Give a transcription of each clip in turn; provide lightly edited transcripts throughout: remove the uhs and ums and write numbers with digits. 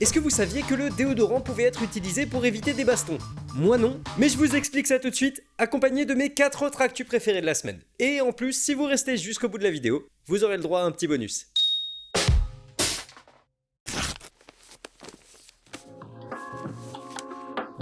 Est-ce que vous saviez que le déodorant pouvait être utilisé pour éviter des bastons? Moi non, mais je vous explique ça tout de suite, accompagné de mes 4 autres actus préférés de la semaine. Et en plus, si vous restez jusqu'au bout de la vidéo, vous aurez le droit à un petit bonus.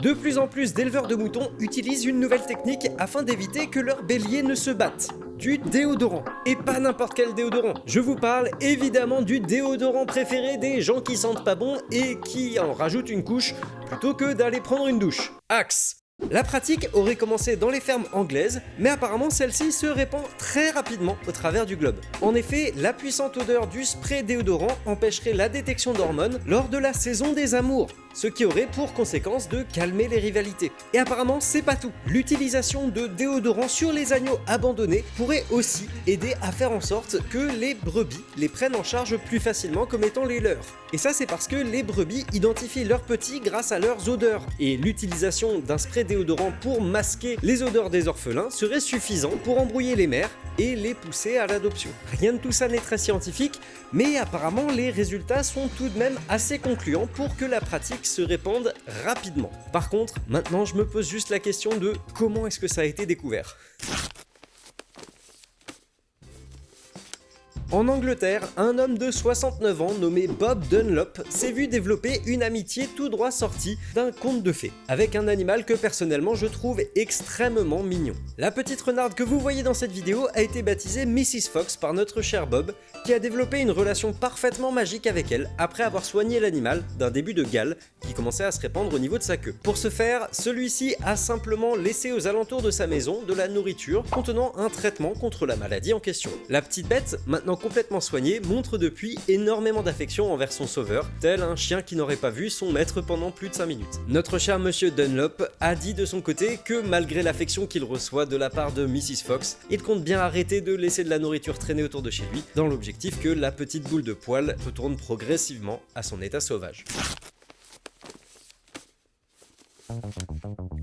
De plus en plus d'éleveurs de moutons utilisent une nouvelle technique afin d'éviter que leurs béliers ne se battent. Du déodorant. Et pas n'importe quel déodorant. Je vous parle évidemment du déodorant préféré des gens qui sentent pas bon et qui en rajoutent une couche plutôt que d'aller prendre une douche. Axe. La pratique aurait commencé dans les fermes anglaises, mais apparemment celle-ci se répand très rapidement au travers du globe. En effet, la puissante odeur du spray déodorant empêcherait la détection d'hormones lors de la saison des amours, ce qui aurait pour conséquence de calmer les rivalités. Et apparemment, c'est pas tout. L'utilisation de déodorant sur les agneaux abandonnés pourrait aussi aider à faire en sorte que les brebis les prennent en charge plus facilement comme étant les leurs. Et ça, c'est parce que les brebis identifient leurs petits grâce à leurs odeurs. Et l'utilisation d'un spray déodorant pour masquer les odeurs des orphelins serait suffisant pour embrouiller les mères et les pousser à l'adoption. Rien de tout ça n'est très scientifique, mais apparemment les résultats sont tout de même assez concluants pour que la pratique se répande rapidement. Par contre, maintenant je me pose juste la question de comment est-ce que ça a été découvert ? En Angleterre, un homme de 69 ans nommé Bob Dunlop s'est vu développer une amitié tout droit sortie d'un conte de fées, avec un animal que personnellement je trouve extrêmement mignon. La petite renarde que vous voyez dans cette vidéo a été baptisée Mrs. Fox par notre cher Bob, qui a développé une relation parfaitement magique avec elle après avoir soigné l'animal d'un début de gale qui commençait à se répandre au niveau de sa queue. Pour ce faire, celui-ci a simplement laissé aux alentours de sa maison de la nourriture contenant un traitement contre la maladie en question. La petite bête, maintenant complètement soigné, montre depuis énormément d'affection envers son sauveur, tel un chien qui n'aurait pas vu son maître pendant plus de 5 minutes. Notre cher monsieur Dunlop a dit de son côté que malgré l'affection qu'il reçoit de la part de Mrs. Fox, il compte bien arrêter de laisser de la nourriture traîner autour de chez lui, dans l'objectif que la petite boule de poil retourne progressivement à son état sauvage.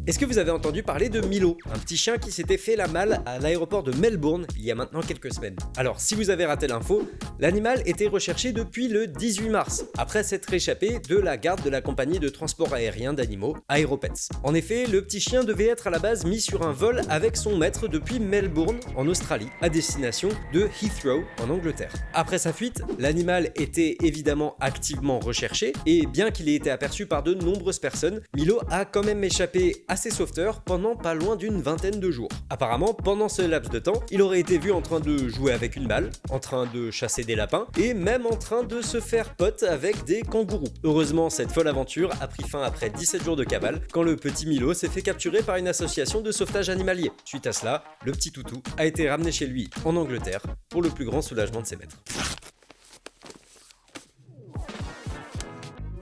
Est-ce que vous avez entendu parler de Milo, un petit chien qui s'était fait la malle à l'aéroport de Melbourne il y a maintenant quelques semaines? Alors, si vous avez raté l'info, l'animal était recherché depuis le 18 mars, après s'être échappé de la garde de la compagnie de transport aérien d'animaux, Aeropets. En effet, le petit chien devait être à la base mis sur un vol avec son maître depuis Melbourne, en Australie, à destination de Heathrow, en Angleterre. Après sa fuite, l'animal était évidemment activement recherché, et bien qu'il ait été aperçu par de nombreuses personnes, Milo a quand même échappé à ses sauveteurs pendant pas loin d'une vingtaine de jours. Apparemment, pendant ce laps de temps, il aurait été vu en train de jouer avec une balle, en train de chasser des lapins, et même en train de se faire pote avec des kangourous. Heureusement, cette folle aventure a pris fin après 17 jours de cavale, quand le petit Milo s'est fait capturer par une association de sauvetage animalier. Suite à cela, le petit toutou a été ramené chez lui en Angleterre, pour le plus grand soulagement de ses maîtres.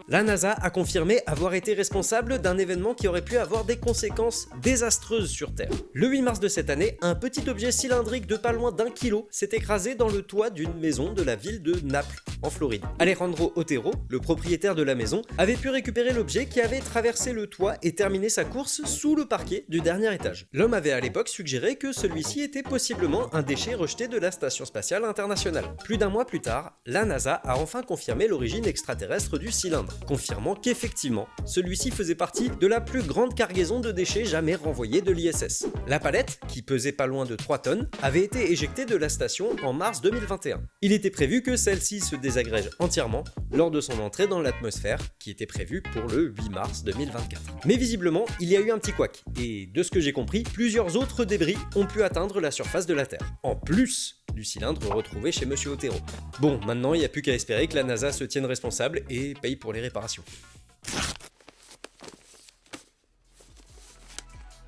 La NASA a confirmé avoir été responsable d'un événement qui aurait pu avoir des conséquences désastreuses sur Terre. Le 8 mars de cette année, un petit objet cylindrique de pas loin d'1 kilo s'est écrasé dans le toit d'une maison de la ville de Naples, en Floride. Alejandro Otero, le propriétaire de la maison, avait pu récupérer l'objet qui avait traversé le toit et terminé sa course sous le parquet du dernier étage. L'homme avait à l'époque suggéré que celui-ci était possiblement un déchet rejeté de la Station spatiale internationale. Plus d'un mois plus tard, la NASA a enfin confirmé l'origine extraterrestre du cylindre, confirmant qu'effectivement, celui-ci faisait partie de la plus grande cargaison de déchets jamais renvoyée de l'ISS. La palette, qui pesait pas loin de 3 tonnes, avait été éjectée de la station en mars 2021. Il était prévu que celle-ci se désagrège entièrement lors de son entrée dans l'atmosphère, qui était prévue pour le 8 mars 2024. Mais visiblement, il y a eu un petit couac, et de ce que j'ai compris, plusieurs autres débris ont pu atteindre la surface de la Terre, en plus du cylindre retrouvé chez Monsieur Otero. Bon, maintenant il n'y a plus qu'à espérer que la NASA se tienne responsable et paye pour les réparations.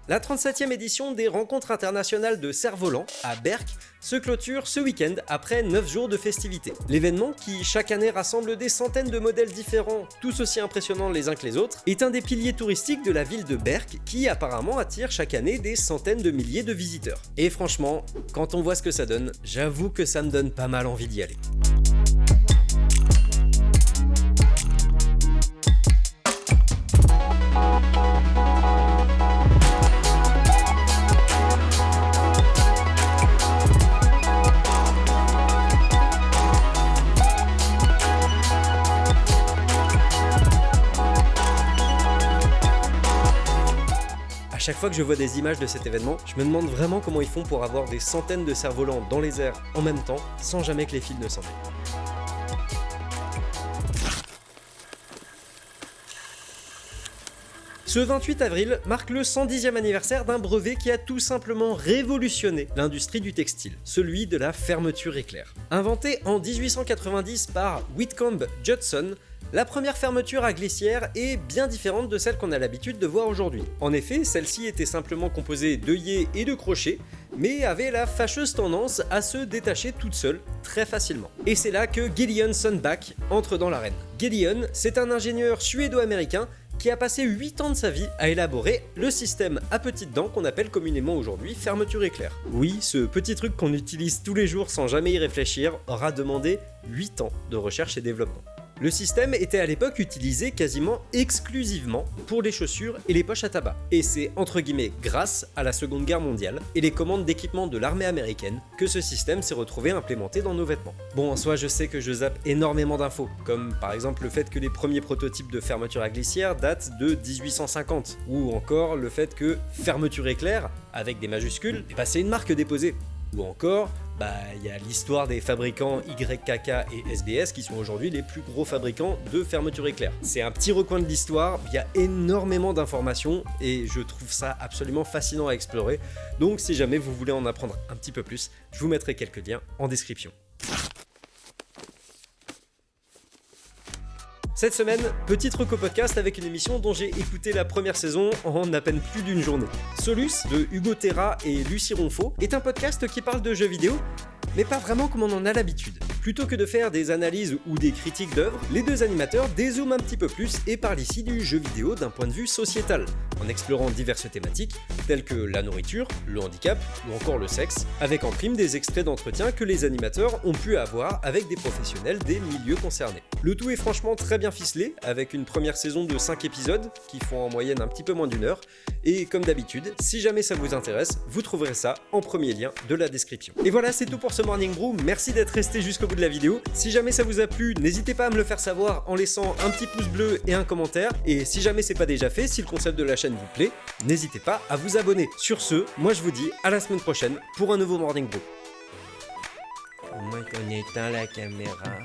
La 37e édition des Rencontres internationales de cerfs-volants à Berck se clôture ce week-end après 9 jours de festivités. L'événement, qui chaque année rassemble des centaines de modèles différents, tous aussi impressionnants les uns que les autres, est un des piliers touristiques de la ville de Berck qui apparemment attire chaque année des centaines de milliers de visiteurs. Et franchement, quand on voit ce que ça donne, j'avoue que ça me donne pas mal envie d'y aller. chaque fois que je vois des images de cet événement, je me demande vraiment comment ils font pour avoir des centaines de cerfs-volants dans les airs en même temps, sans jamais que les fils ne s'en mêlent. Ce 28 avril marque le 110e anniversaire d'un brevet qui a tout simplement révolutionné l'industrie du textile, celui de la fermeture éclair. Inventée en 1890 par Whitcomb Judson, la première fermeture à glissière est bien différente de celle qu'on a l'habitude de voir aujourd'hui. En effet, celle-ci était simplement composée d'œillets et de crochets, mais avait la fâcheuse tendance à se détacher toute seule très facilement. Et c'est là que Gideon Sundback entre dans l'arène. Gideon, c'est un ingénieur suédo-américain qui a passé 8 ans de sa vie à élaborer le système à petites dents qu'on appelle communément aujourd'hui fermeture éclair. Oui, ce petit truc qu'on utilise tous les jours sans jamais y réfléchir aura demandé 8 ans de recherche et développement. Le système était à l'époque utilisé quasiment exclusivement pour les chaussures et les poches à tabac. Et c'est entre guillemets grâce à la Seconde Guerre mondiale et les commandes d'équipement de l'armée américaine que ce système s'est retrouvé implémenté dans nos vêtements. Bon, en soi, je sais que je zappe énormément d'infos, comme par exemple le fait que les premiers prototypes de fermeture à glissière datent de 1850, ou encore le fait que fermeture éclair, avec des majuscules, c'est une marque déposée. Ou encore, il y a l'histoire des fabricants YKK et SBS qui sont aujourd'hui les plus gros fabricants de fermeture éclair. C'est un petit recoin de l'histoire, il y a énormément d'informations et je trouve ça absolument fascinant à explorer. Donc si jamais vous voulez en apprendre un petit peu plus, je vous mettrai quelques liens en description. Cette semaine, petit reco podcast avec une émission dont j'ai écouté la première saison en à peine plus d'une journée. Solus, de Hugo Terra et Lucie Ronfaux, est un podcast qui parle de jeux vidéo, mais pas vraiment comme on en a l'habitude. Plutôt que de faire des analyses ou des critiques d'œuvres, les deux animateurs dézooment un petit peu plus et parlent ici du jeu vidéo d'un point de vue sociétal, en explorant diverses thématiques telles que la nourriture, le handicap ou encore le sexe, avec en prime des extraits d'entretien que les animateurs ont pu avoir avec des professionnels des milieux concernés. Le tout est franchement très bien ficelé, avec une première saison de 5 épisodes qui font en moyenne un petit peu moins d'1 heure, et comme d'habitude, si jamais ça vous intéresse, vous trouverez ça en premier lien de la description. Et voilà, c'est tout pour ce Morning Brew, merci d'être resté jusqu'au bout de la vidéo. Si jamais ça vous a plu, n'hésitez pas à me le faire savoir en laissant un petit pouce bleu et un commentaire, et si jamais c'est pas déjà fait, si le concept de la chaîne vous plaît, n'hésitez pas à vous abonner. Sur ce, moi je vous dis à la semaine prochaine pour un nouveau Morning Brew. Au moins qu'on éteint la caméra.